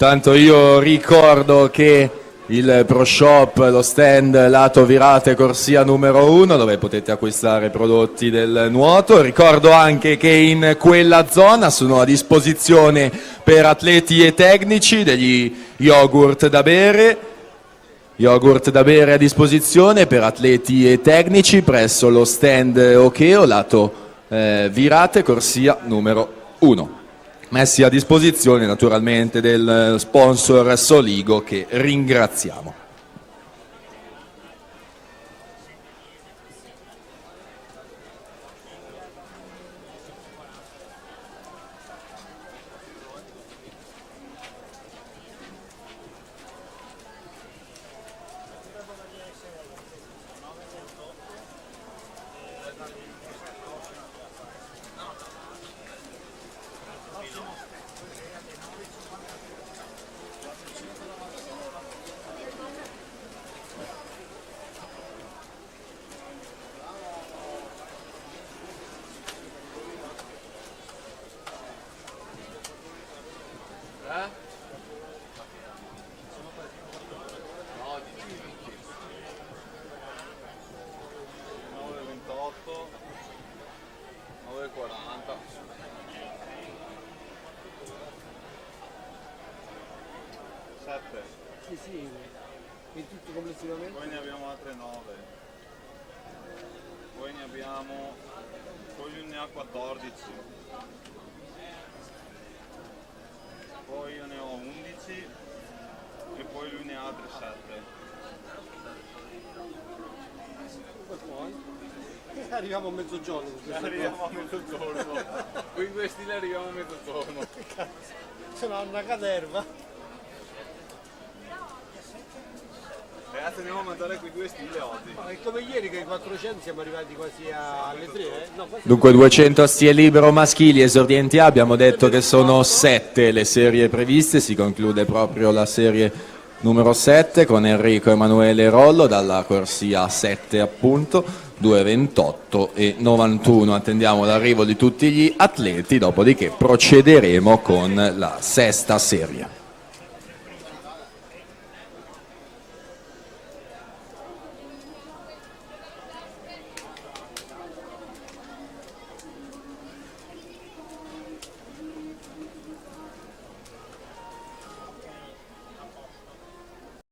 Intanto io ricordo che il Pro Shop, lo stand lato Virate Corsia numero 1, dove potete acquistare prodotti del nuoto. Ricordo anche che in quella zona sono a disposizione per atleti e tecnici degli yogurt da bere. Yogurt da bere a disposizione per atleti e tecnici presso lo stand Okeo, lato Virate Corsia numero 1. Messi a disposizione naturalmente del sponsor Soligo, che ringraziamo. Sì, sì, in tutto complessivamente. Poi ne abbiamo altre 9. Poi ne abbiamo. Poi lui ne ha 14. Poi io ne ho 11 e poi lui ne ha altre 7. Arriviamo a mezzogiorno. Arriviamo a mezzogiorno. Con questi stili arriviamo a mezzogiorno. Sono una caterva. Ragazzi, andiamo a mangiare quei due stile oggi. Ma è come ieri che ai 400 siamo arrivati quasi alle 3, eh? No, Dunque 200 stie libero maschili esordienti A, abbiamo detto che sono 7 le serie previste, si conclude proprio la serie numero 7 con Enrico Emanuele Rollo dalla corsia 7 appunto, 2:28 e 91. Attendiamo l'arrivo di tutti gli atleti, dopodiché procederemo con la sesta serie.